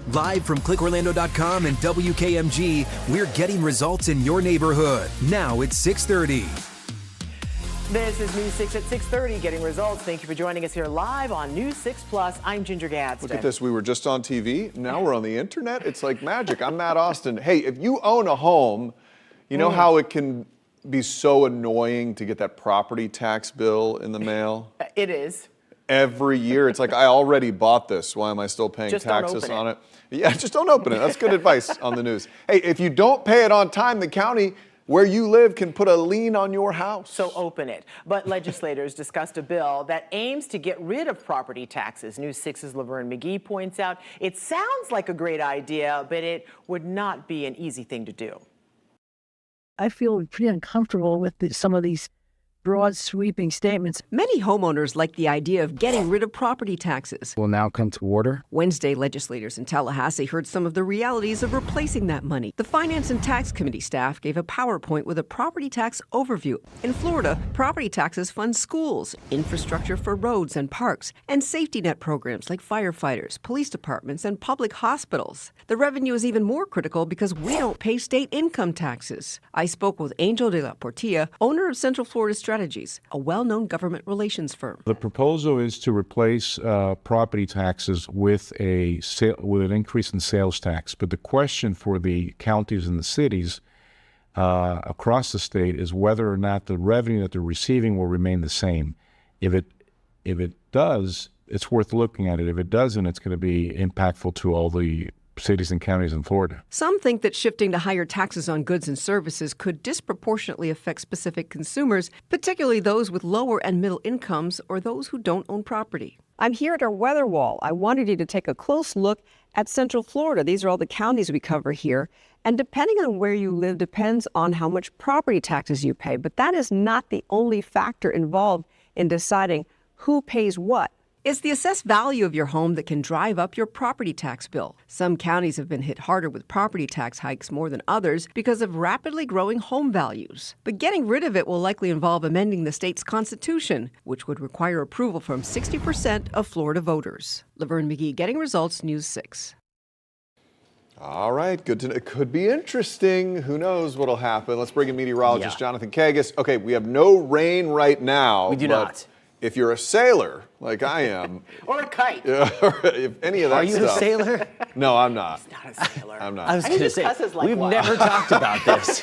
Live from clickorlando.com and WKMG, we're getting results in your neighborhood. Now it's 6:30. This is News 6 at 6:30, getting results. Thank you for joining us here live on News 6 Plus. I'm Ginger Gadsden. Look at this. We were just on TV. Now we're on the internet. It's like magic. I'm Matt Austin. Hey, if you own a home, you know how it can be so annoying to get that property tax bill in the mail? It is. Every year. It's like, I already bought this. Why am I still paying taxes on it? Yeah, just don't open it. That's good advice on the news. Hey, if you don't pay it on time, the county where you live can put a lien on your house. So open it. But legislators discussed a bill that aims to get rid of property taxes. News 6's Laverne McGee points out it sounds like a great idea, but it would not be an easy thing to do. I feel pretty uncomfortable with some of these broad, sweeping statements. Many homeowners like the idea of getting rid of property taxes. Will now come to order. Wednesday, legislators in Tallahassee heard some of the realities of replacing that money. The Finance and Tax Committee staff gave a PowerPoint with a property tax overview. In Florida, property taxes fund schools, infrastructure for roads and parks, and safety net programs like firefighters, police departments, and public hospitals. The revenue is even more critical because we don't pay state income taxes. I spoke with Angel de la Portilla, owner of Central Florida Strategies, a well-known government relations firm. The proposal is to replace property taxes with an increase in sales tax. But the question for the counties and the cities across the state is whether or not the revenue that they're receiving will remain the same. If it does, it's worth looking at it. If it doesn't, it's going to be impactful to all the cities and counties in Florida. Some think that shifting to higher taxes on goods and services could disproportionately affect specific consumers, particularly those with lower and middle incomes or those who don't own property. I'm here at our weather wall. I wanted you to take a close look at Central Florida. These are all the counties we cover here. And depending on where you live depends on how much property taxes you pay. But that is not the only factor involved in deciding who pays what. It's the assessed value of your home that can drive up your property tax bill. Some counties have been hit harder with property tax hikes more than others because of rapidly growing home values. But getting rid of it will likely involve amending the state's constitution, which would require approval from 60% of Florida voters. Laverne McGee, Getting Results, News 6. All right, good to know. It could be interesting. Who knows what'll happen? Let's bring in meteorologist Jonathan Kagas. Okay, we have no rain right now. We do not. If you're a sailor, like I am. Or a kite. If any of that Are you stuff. a sailor? No, I'm not. He's not a sailor. I'm not. I was going to say, we've never talked about this.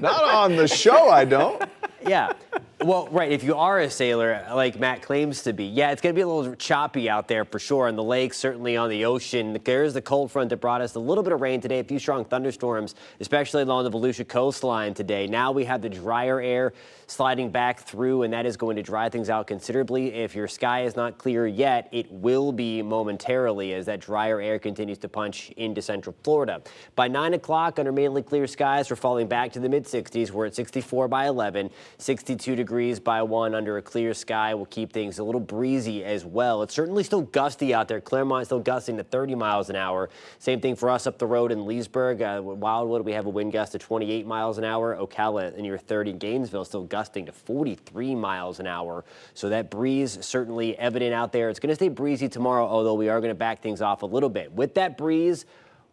Not on the show, I don't. Yeah. Well, right. If you are a sailor, like Matt claims to be, yeah, it's going to be a little choppy out there for sure. On the lakes, certainly on the ocean. There's the cold front that brought us a little bit of rain today, a few strong thunderstorms, especially along the Volusia coastline today. Now we have the drier air sliding back through, and that is going to dry things out considerably. If your sky is not clear yet, it will be momentarily as that drier air continues to punch into Central Florida. By 9 o'clock, under mainly clear skies, we're falling back to the mid-60s. We're at 64 by 11, 62 degrees by 1 under a clear sky. Will keep things a little breezy as well. It's certainly still gusty out there. Claremont still gusting to 30 miles an hour. Same thing for us up the road in Leesburg. Wildwood, we have a wind gust of 28 miles an hour. Ocala near 30. Gainesville still gusting to 43 miles an hour. So that breeze certainly evident out there. It's going to stay breezy tomorrow, although we are going to back things off a little bit. With that breeze,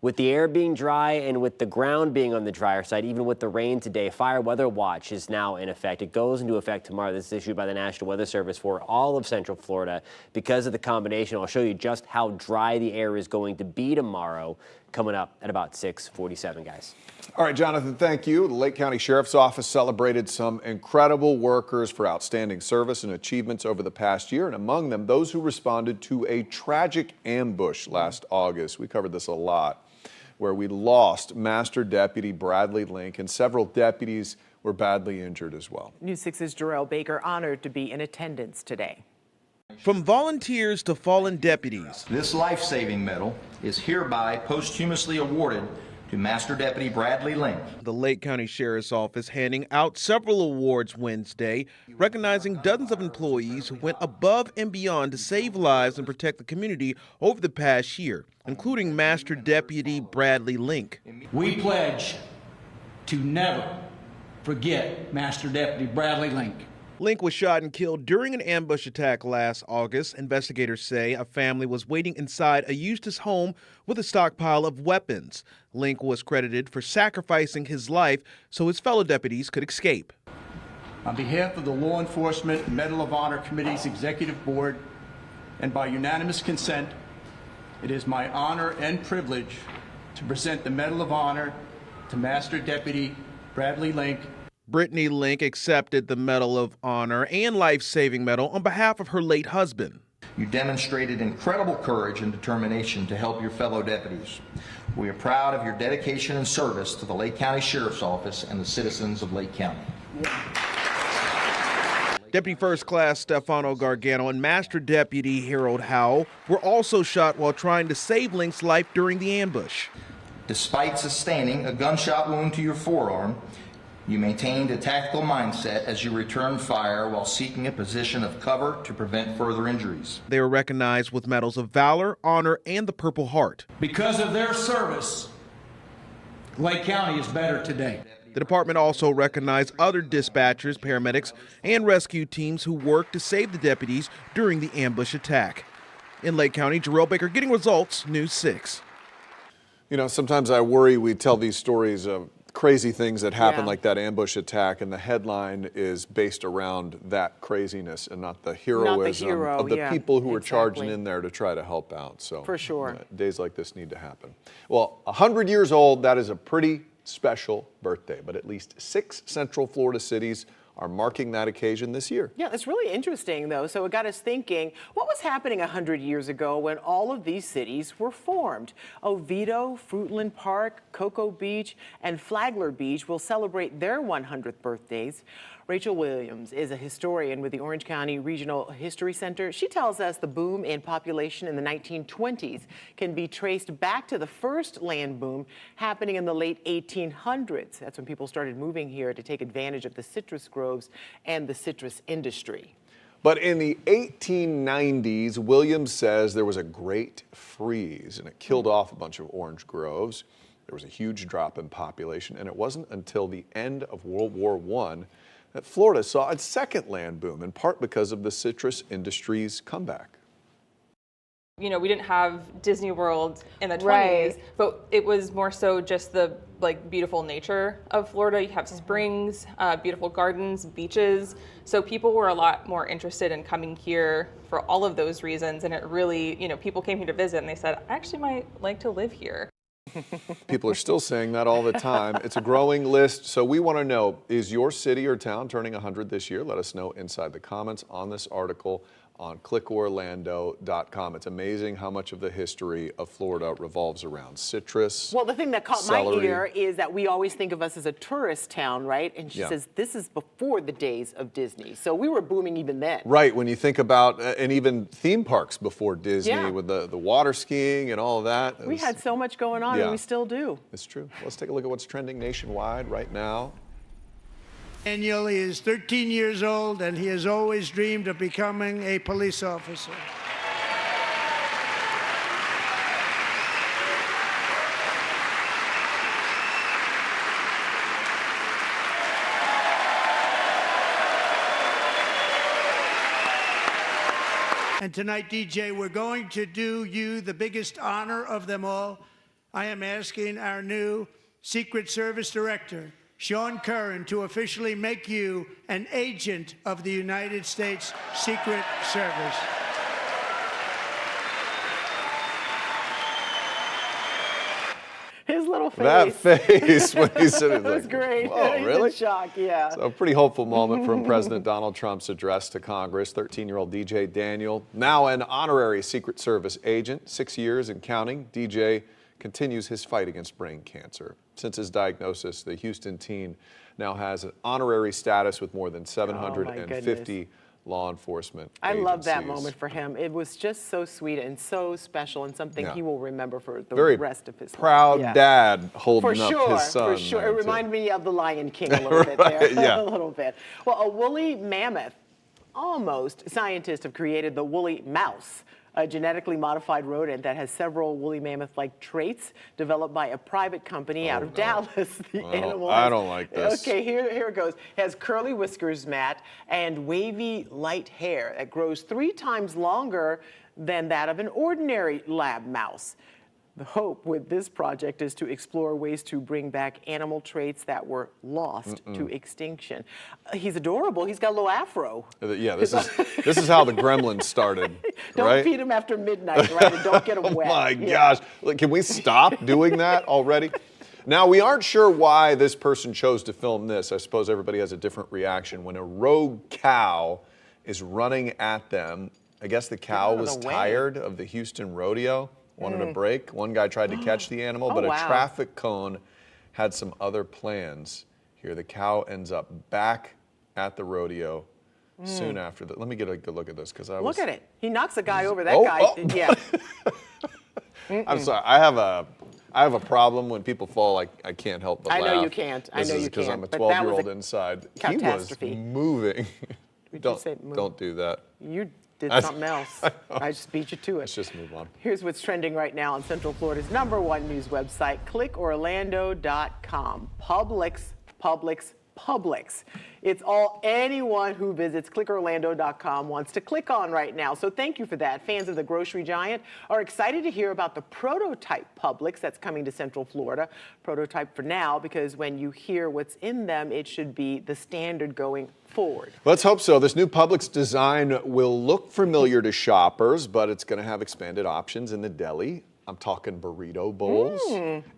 with the air being dry and with the ground being on the drier side, even with the rain today, fire weather watch is now in effect. It goes into effect tomorrow. This is issued by the National Weather Service for all of Central Florida because of the combination. I'll show you just how dry the air is going to be tomorrow, coming up at about 6:47, guys. All right, Jonathan, thank you. The Lake County Sheriff's Office celebrated some incredible workers for outstanding service and achievements over the past year, and among them, those who responded to a tragic ambush last August. We covered this a lot, where we lost Master Deputy Bradley Link, and several deputies were badly injured as well. News 6's Jarrell Baker honored to be in attendance today. From volunteers to fallen deputies, this life-saving medal is hereby posthumously awarded to Master Deputy Bradley Link. The Lake County Sheriff's Office handing out several awards Wednesday, recognizing dozens of employees who went above and beyond to save lives and protect the community over the past year, including Master Deputy Bradley Link. We pledge to never forget Master Deputy Bradley Link. Link was shot and killed during an ambush attack last August. Investigators say a family was waiting inside a Eustis home with a stockpile of weapons. Link was credited for sacrificing his life so his fellow deputies could escape. On behalf of the Law Enforcement Medal of Honor Committee's Executive Board, and by unanimous consent, it is my honor and privilege to present the Medal of Honor to Master Deputy Bradley Link. Brittany Link accepted the Medal of Honor and Life-Saving Medal on behalf of her late husband. You demonstrated incredible courage and determination to help your fellow deputies. We are proud of your dedication and service to the Lake County Sheriff's Office and the citizens of Lake County. Deputy First Class Stefano Gargano and Master Deputy Harold Howell were also shot while trying to save Link's life during the ambush. Despite sustaining a gunshot wound to your forearm, you maintained a tactical mindset as you returned fire while seeking a position of cover to prevent further injuries. They were recognized with medals of valor, honor, and the Purple Heart. Because of their service, Lake County is better today. The department also recognized other dispatchers, paramedics, and rescue teams who worked to save the deputies during the ambush attack. In Lake County, Jarrell Baker, Getting Results, News 6. You know, sometimes I worry we tell these stories of crazy things that happen, like that ambush attack, and the headline is based around that craziness and not the heroism of the people who were charging in there to try to help out. So for sure, days like this need to happen. Well, 100 years old, that is a pretty special birthday, but at least 6 Central Florida cities are marking that occasion this year. Yeah, it's really interesting, though. So it got us thinking, what was happening 100 years ago when all of these cities were formed? Oviedo, Fruitland Park, Cocoa Beach, and Flagler Beach will celebrate their 100th birthdays. Rachel Williams is a historian with the Orange County Regional History Center. She tells us the boom in population in the 1920s can be traced back to the first land boom happening in the late 1800s. That's when people started moving here to take advantage of the citrus groves and the citrus industry. But in the 1890s, Williams says there was a great freeze and it killed off a bunch of orange groves. There was a huge drop in population, and it wasn't until the end of World War I that Florida saw its second land boom, in part because of the citrus industry's comeback. You know, we didn't have Disney World in the 20s, but it was more so just the beautiful nature of Florida. You have springs, beautiful gardens, beaches. So people were a lot more interested in coming here for all of those reasons. And it really, you know, people came here to visit and they said, I actually might like to live here. People are still saying that all the time. It's a growing list, so we want to know, is your city or town turning 100 this year? Let us know inside the comments on this article on clickorlando.com. It's amazing how much of the history of Florida revolves around citrus. Well, the thing that caught my ear is that we always think of us as a tourist town, right? And she says this is before the days of Disney. So we were booming even then. Right, when you think about, and even theme parks before Disney with the water skiing and all of that. We had so much going on and we still do. It's true. Let's take a look at what's trending nationwide right now. Daniel is 13 years old, and he has always dreamed of becoming a police officer. And tonight, DJ, we're going to do you the biggest honor of them all. I am asking our new Secret Service Director, Sean Curran, to officially make you an agent of the United States Secret Service. His little face. That face when he said it. That was great. Whoa, He's really? in shock, yeah. So a pretty hopeful moment from President Donald Trump's address to Congress. 13-year-old DJ Daniel, now an honorary Secret Service agent, 6 years and counting. DJ continues his fight against brain cancer. Since his diagnosis, the Houston teen now has an honorary status with more than 750 law enforcement agencies. I love that moment for him. It was just so sweet and so special and something he will remember for the rest of his life. Proud dad holding up his son. For sure. It reminded me of the Lion King a little bit there. A little bit. Well, a woolly mammoth. Almost. Scientists have created the woolly mouse. a genetically modified rodent that has several woolly mammoth-like traits developed by a private company out of Dallas. The animal I don't like this. Okay, here it goes. Has curly whiskers, Matt, and wavy light hair that grows 3 times longer than that of an ordinary lab mouse. The hope with this project is to explore ways to bring back animal traits that were lost to extinction. He's adorable. He's got a little afro. Yeah, this is how the gremlins started, Don't right? feed him after midnight, right? And don't get him wet. Oh my gosh. Look, can we stop doing that already? Now, we aren't sure why this person chose to film this. I suppose everybody has a different reaction. When a rogue cow is running at them, I guess the cow was tired of the Houston rodeo. Wanted a break. One guy tried to catch the animal, but a traffic cone had some other plans. Here, the cow ends up back at the rodeo soon after that. Let me get a good look at this because I was. Look at it. He knocks a guy over. That guy. Yeah. I'm sorry. I have a problem when people fall. I can't help but laugh. I know you can't. I know you can't. Because I'm a 12-year-old inside. He was moving. Don't do that. You did something else. I just beat you to it. Let's just move on. Here's what's trending right now on Central Florida's #1 news website, clickorlando.com. Publix. It's all anyone who visits clickorlando.com wants to click on right now. So thank you for that. Fans of the grocery giant are excited to hear about the prototype Publix that's coming to Central Florida. Prototype for now, because when you hear what's in them, it should be the standard going forward. Let's hope so. This new Publix design will look familiar to shoppers, but it's going to have expanded options in the deli. I'm talking burrito bowls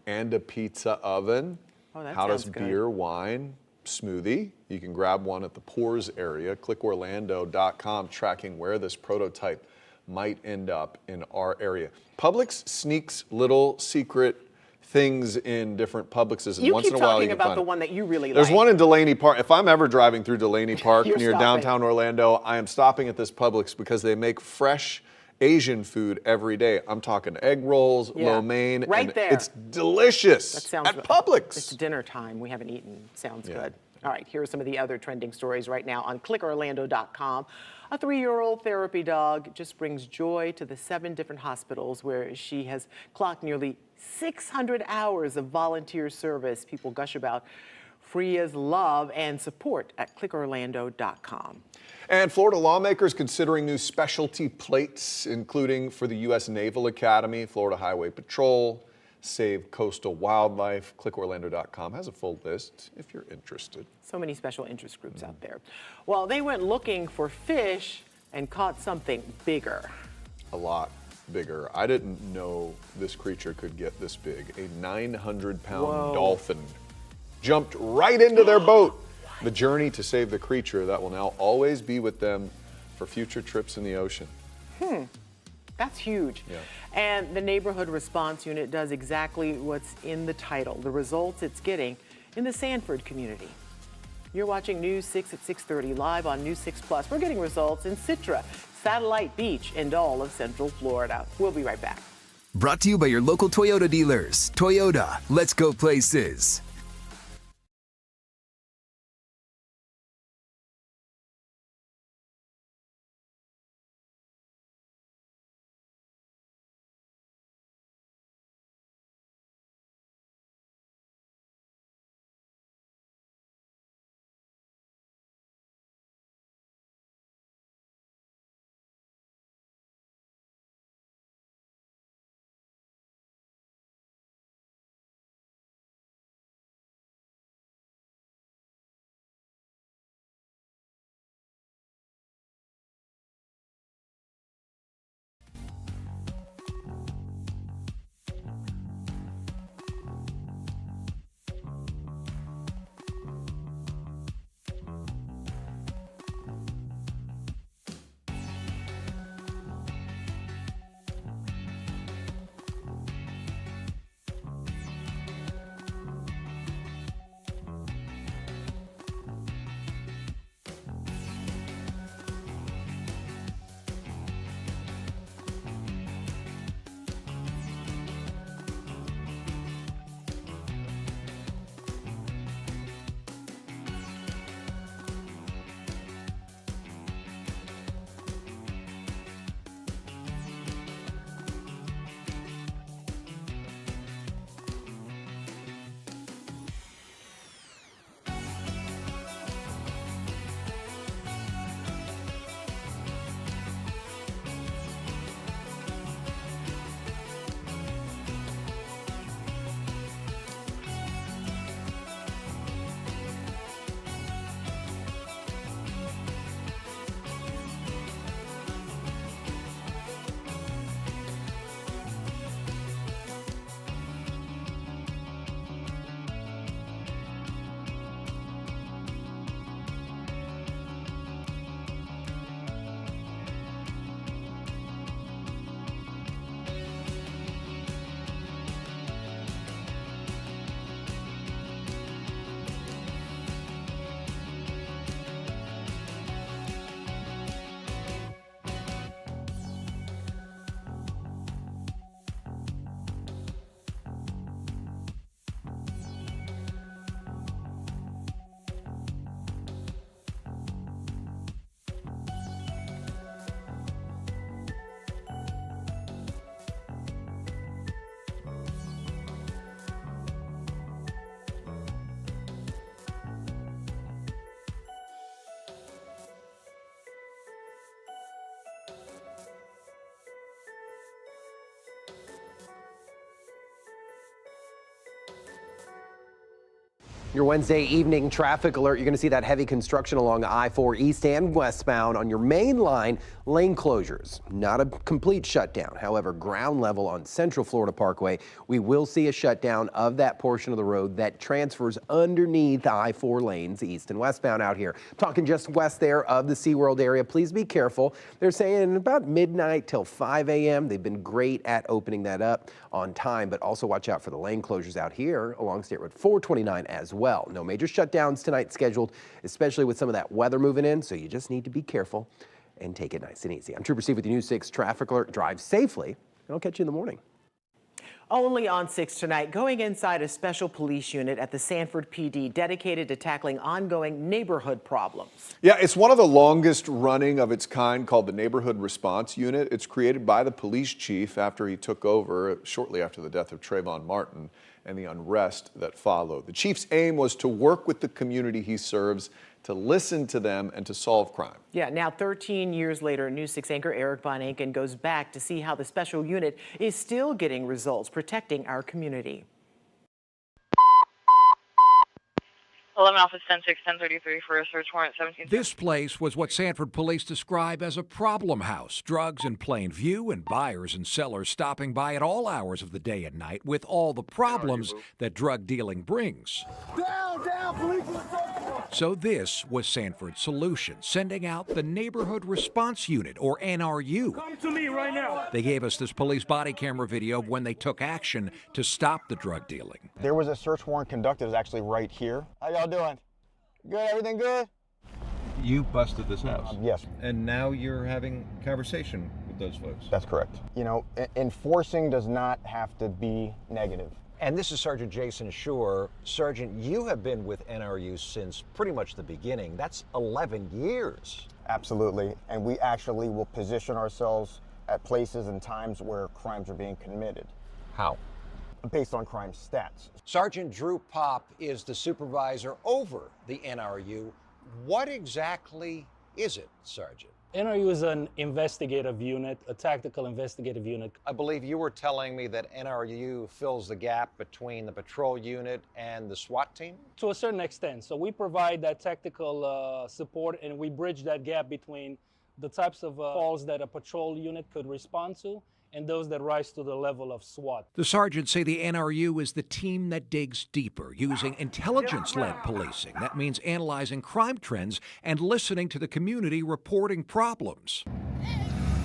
and a pizza oven. Oh, that How sounds does good. beer, wine, smoothie? You can grab one at the Poors area. Clickorlando.com tracking where this prototype might end up in our area. Publix sneaks little secret things in different Publixes, and once in a while you keep can talking about find the it. one that you really There's like. one in Delaney Park. If I'm ever driving through Delaney Park You're near stopping. downtown Orlando, I am stopping at this Publix because they make fresh Asian food every day. I'm talking egg rolls, lo mein. Right and there. It's delicious That sounds at Publix. It's dinner time. We haven't eaten. Sounds good. All right, here are some of the other trending stories right now on clickorlando.com. A 3-year-old therapy dog just brings joy to the 7 different hospitals where she has clocked nearly 600 hours of volunteer service. People gush about Freya's love and support at clickorlando.com. And Florida lawmakers considering new specialty plates, including for the U.S. Naval Academy, Florida Highway Patrol, Save Coastal Wildlife. Clickorlando.com has a full list if you're interested. So many special interest groups out there. Well, they went looking for fish and caught something bigger. A lot bigger. I didn't know this creature could get this big. A 900-pound dolphin jumped right into their boat. The journey to save the creature that will now always be with them for future trips in the ocean. That's huge. Yeah. And the Neighborhood Response Unit does exactly what's in the title, the results it's getting in the Sanford community. You're watching News 6 at 6:30 live on News 6 Plus. We're getting results in Citra, Satellite Beach, and all of Central Florida. We'll be right back. Brought to you by your local Toyota dealers. Toyota, let's go places. Your Wednesday evening traffic alert, you're going to see that heavy construction along I-4 east and westbound on your main line, lane closures. Not a complete shutdown. However, ground level on Central Florida Parkway, we will see a shutdown of that portion of the road that transfers underneath I-4 lanes east and westbound out here. Talking just west there of the SeaWorld area. Please be careful. They're saying about midnight till 5 a.m. They've been great at opening that up on time, but also watch out for the lane closures out here along State Road 429 as well. No major shutdowns tonight scheduled, especially with some of that weather moving in, so you just need to be careful and take it nice and easy. I'm Trooper Steve with the News 6 Traffic Alert. Drive safely, and I'll catch you in the morning. Only on 6 tonight, going inside a special police unit at the Sanford PD dedicated to tackling ongoing neighborhood problems. Yeah, it's one of the longest running of its kind, called the Neighborhood Response Unit. It's created by the police chief after he took over shortly after the death of Trayvon Martin and the unrest that followed. The chief's aim was to work with the community he serves, to listen to them, and to solve crime. Yeah, now 13 years later, News 6 anchor Eric Von Anken goes back to see how the special unit is still getting results, protecting our community. 11 Office 10-6, 1033 for a search warrant, 17. This place was what Sanford police describe as a problem house. Drugs in plain view and buyers and sellers stopping by at all hours of the day and night with all the problems that drug dealing brings. Down, police! So this was Sanford's solution, sending out the Neighborhood Response Unit, or NRU. Come to me right now. They gave us this police body camera video of when they took action to stop the drug dealing. There was a search warrant conducted, it's actually right here. How y'all doing? Good, everything good? You busted this house. Yes. And now you're having conversation with those folks. That's correct. You know, enforcing does not have to be negative. And this is Sergeant Jason Shore. Sergeant, you have been with NRU since pretty much the beginning. That's 11 years. Absolutely. And we actually will position ourselves at places and times where crimes are being committed. How? Based on crime stats. Sergeant Drew Pop is the supervisor over the NRU. What exactly is it, Sergeant? NRU is an investigative unit, a tactical investigative unit. I believe you were telling me that NRU fills the gap between the patrol unit and the SWAT team? To a certain extent. So we provide that tactical support, and we bridge that gap between the types of calls that a patrol unit could respond to and those that rise to the level of SWAT. The sergeants say the NRU is the team that digs deeper, using intelligence-led policing. That means analyzing crime trends and listening to the community reporting problems.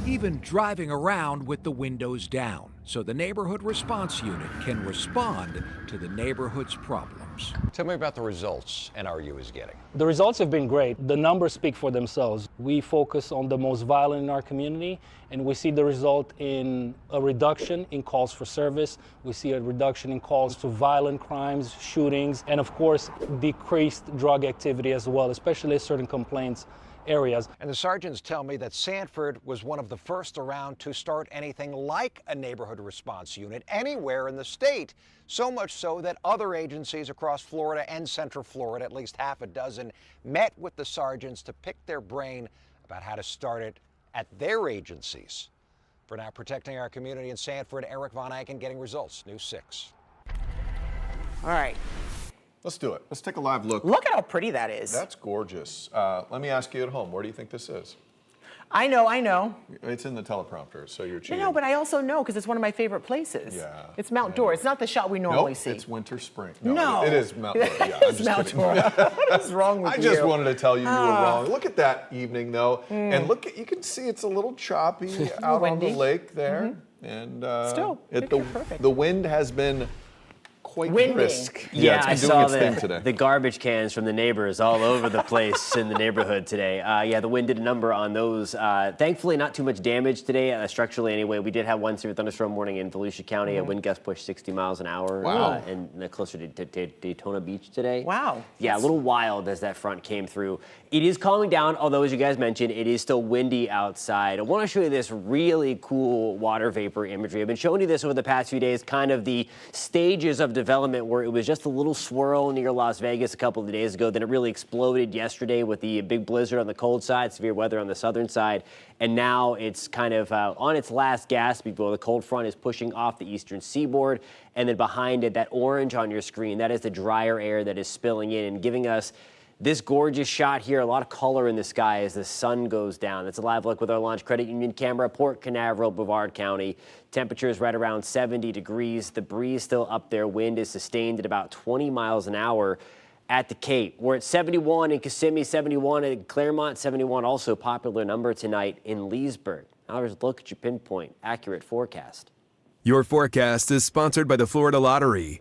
Even driving around with the windows down, so the Neighborhood Response Unit can respond to the neighborhood's problems. Tell me about the results NRU is getting. The results have been great. The numbers speak for themselves. We focus on the most violent in our community, and we see the result in a reduction in calls for service. We see a reduction in calls to violent crimes, shootings, and of course, decreased drug activity as well, especially certain complaints areas. And the sergeants tell me that Sanford was one of the first around to start anything like a neighborhood response unit anywhere in the state. So much so that other agencies across Florida and Central Florida, at least half a dozen, met with the sergeants to pick their brain about how to start it at their agencies. For now, protecting our community in Sanford, Eric Von Anken getting results. News 6. All right. Let's do it. Let's take a live look. Look at how pretty that is. That's gorgeous. Let me ask you at home, where do you think this is? I know. It's in the teleprompter, so you're cheating. No, but I also know because it's one of my favorite places. Yeah. It's Mount Dora. It's not the shot we normally see. It's winter, spring. No. It is Mount Dora. Yeah, it's Mount Dora. What is wrong with you? I just wanted to tell you were wrong. Look at that evening, though. And look, you can see it's a little choppy out on the lake there. And still, the wind has been quite brisk. Yeah, it's I been saw doing its thing today. the garbage cans from the neighbors all over the place in the neighborhood today. Yeah, the wind did a number on those. Thankfully, not too much damage today, structurally anyway. We did have one severe thunderstorm warning in Volusia County. A wind gust pushed 60 miles an hour. Wow. And closer to Daytona Beach today. Wow. Yeah, a little wild as that front came through. It is calming down, although, as you guys mentioned, it is still windy outside. I want to show you this really cool water vapor imagery. I've been showing you this over the past few days, kind of the stages of development development where it was just a little swirl near Las Vegas a couple of days ago. Then it really exploded yesterday with the big blizzard on the cold side, severe weather on the southern side. And now it's kind of on its last gasp before the cold front is pushing off the eastern seaboard. And then behind it, that orange on your screen, that is the drier air that is spilling in and giving us this gorgeous shot here, a lot of color in the sky as the sun goes down. That's a live look with our Launch Credit Union camera, Port Canaveral, Brevard County. Temperatures right around 70 degrees. The breeze still up there. Wind is sustained at about 20 miles an hour at the Cape. We're at 71 in Kissimmee, 71 in Claremont, 71 also a popular number tonight in Leesburg. Now there's a look at your pinpoint accurate forecast. Your forecast is sponsored by the Florida Lottery.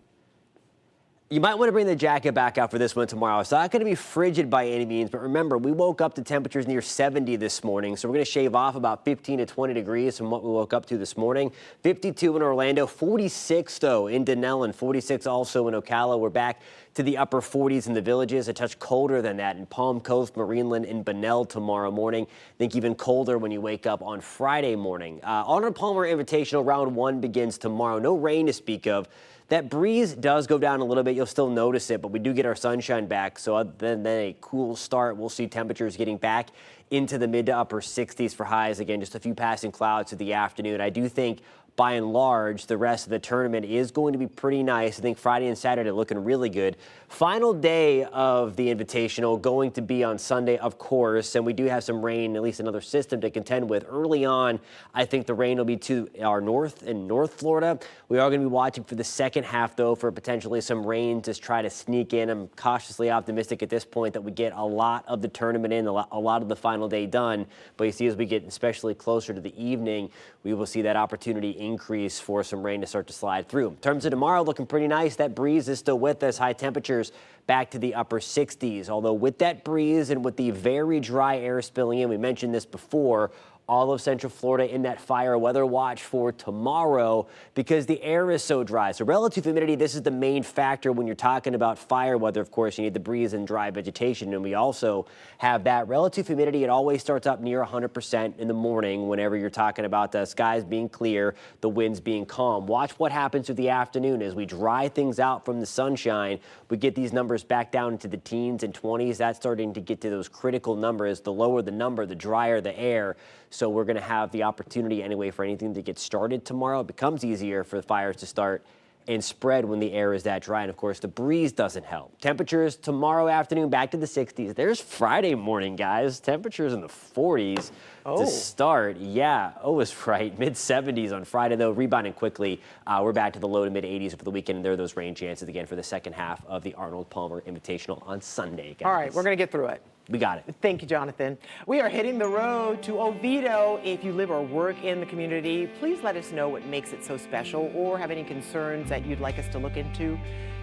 You might want to bring the jacket back out for this one tomorrow. It's not going to be frigid by any means, but remember, we woke up to temperatures near 70 this morning, so we're going to shave off about 15 to 20 degrees from what we woke up to this morning. 52 in Orlando, 46 though in Denellen, 46 also in Ocala. We're back to the upper 40s in the Villages, a touch colder than that in Palm Coast, Marineland, and Bunnell tomorrow morning. I think even colder when you wake up on Friday morning. Arnold Palmer Invitational Round 1 begins tomorrow. No rain to speak of. That breeze does go down a little bit. You'll still notice it, but we do get our sunshine back. So other than a cool start, we'll see temperatures getting back into the mid to upper 60s for highs. Again, just a few passing clouds through the afternoon. I do think, by and large, the rest of the tournament is going to be pretty nice. I think Friday and Saturday looking really good. Final day of the Invitational going to be on Sunday, of course, and we do have some rain, at least another system to contend with. Early on, I think the rain will be to our north in North Florida. We are going to be watching for the second half, though, for potentially some rain to try to sneak in. I'm cautiously optimistic at this point that we get a lot of the tournament in, a lot of the final day done. But you see, as we get especially closer to the evening, we will see that opportunity increase for some rain to start to slide through. In terms of tomorrow, looking pretty nice. That breeze is still with us. High temperatures back to the upper 60s. Although with that breeze and with the very dry air spilling in, we mentioned this before, all of Central Florida in that fire weather watch for tomorrow because the air is so dry. So relative humidity, this is the main factor when you're talking about fire weather. Of course, you need the breeze and dry vegetation. And we also have that relative humidity. It always starts up near 100% in the morning whenever you're talking about the skies being clear, the winds being calm. Watch what happens through the afternoon as we dry things out from the sunshine. We get these numbers back down into the teens and 20s. That's starting to get to those critical numbers. The lower the number, the drier the air. So we're going to have the opportunity anyway for anything to get started tomorrow. It becomes easier for the fires to start and spread when the air is that dry. And of course, the breeze doesn't help. Temperatures tomorrow afternoon back to the 60s. There's Friday morning, guys. Temperatures in the 40s to start. Yeah, was right. Mid 70s on Friday, though, rebounding quickly. We're back to the low to mid 80s for the weekend. And there are those rain chances again for the second half of the Arnold Palmer Invitational on Sunday, guys. All right, we're going to get through it. We got it. Thank you, Jonathan. We are hitting the road to Oviedo. If you live or work in the community, please let us know what makes it so special or have any concerns that you'd like us to look into.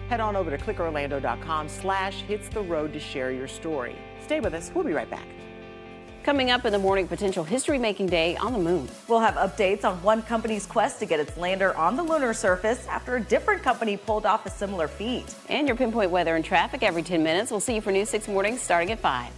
Head on over to clickorlando.com/hitstheroad to share your story. Stay with us. We'll be right back. Coming up in the morning, potential history-making day on the moon. We'll have updates on one company's quest to get its lander on the lunar surface after a different company pulled off a similar feat. And your pinpoint weather and traffic every 10 minutes. We'll see you for News 6 Mornings starting at 5.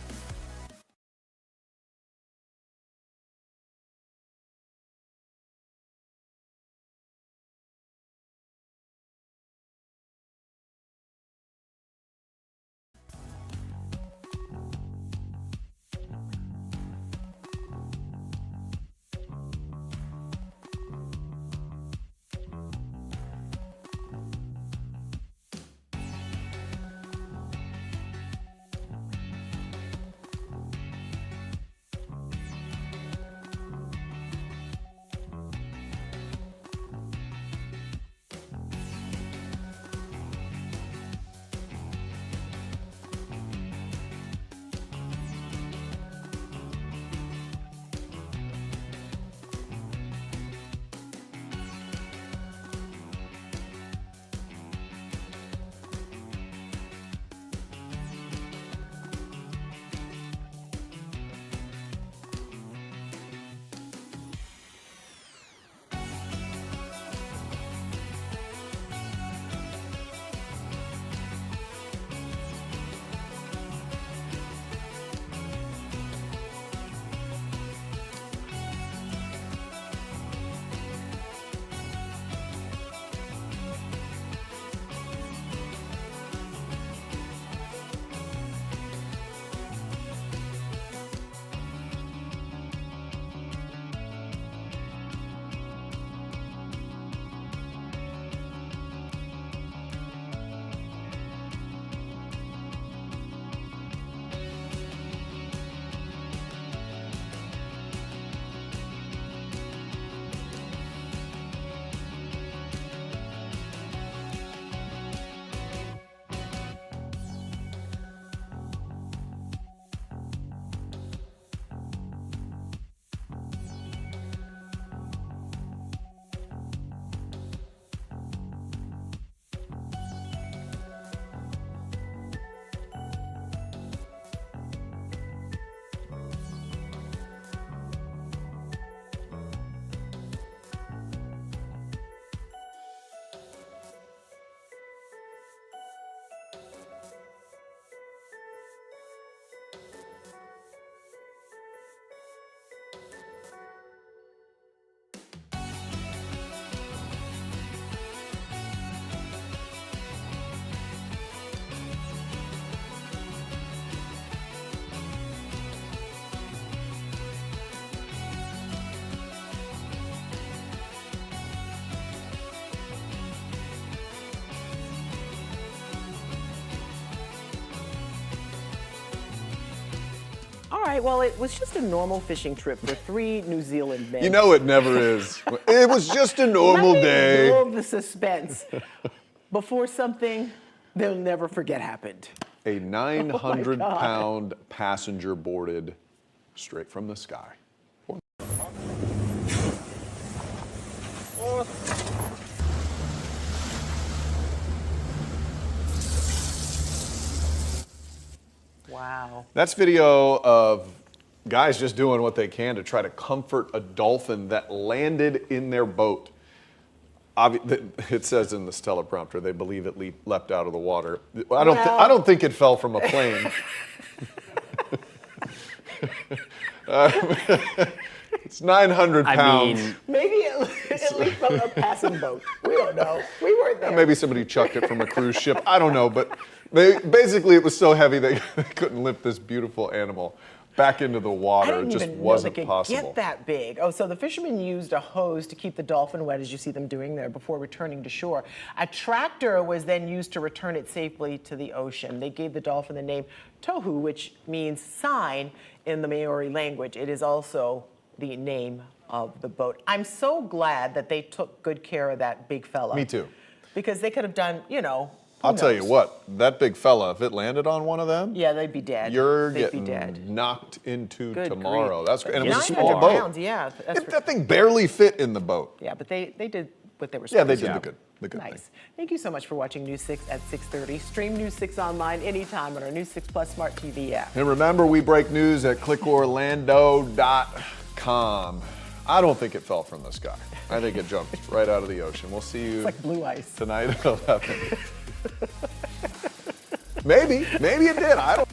All right, well, it was just a normal fishing trip for 3 New Zealand men. You know it never is. It was just a normal day. Build the suspense before something they'll never forget happened. A 900-pound passenger boarded straight from the sky. Wow. That's video of guys just doing what they can to try to comfort a dolphin that landed in their boat. It says in this teleprompter they believe it leapt out of the water. I don't think it fell from a plane. It's 900 pounds. I mean, maybe it leaped from a passing boat. We don't know. We weren't there. Maybe somebody chucked it from a cruise ship. I don't know, but basically it was so heavy they couldn't lift this beautiful animal back into the water. It just wasn't possible. Get that big. Oh, so the fishermen used a hose to keep the dolphin wet, as you see them doing there, before returning to shore. A tractor was then used to return it safely to the ocean. They gave the dolphin the name Tohu, which means sign in the Maori language. It is also the name of the boat. I'm so glad that they took good care of that big fella. Me too. Because they could have done, I'll tell you what, that big fella, if it landed on one of them, yeah, they'd be dead. They'd be dead. Knocked into tomorrow. Grief. That's great. And it was a 900 small boat. pounds, yeah. That thing barely fit in the boat. Yeah, but they did what they were supposed to. Yeah, they did the good nice. thing. Thank you so much for watching News 6 at 6:30. Stream News 6 online anytime on our News 6 Plus Smart TV app. And remember, we break news at clickorlando.com. I don't think it fell from the sky. I think it jumped right out of the ocean. We'll see you It's like blue ice. tonight at 11. Maybe it did. I don't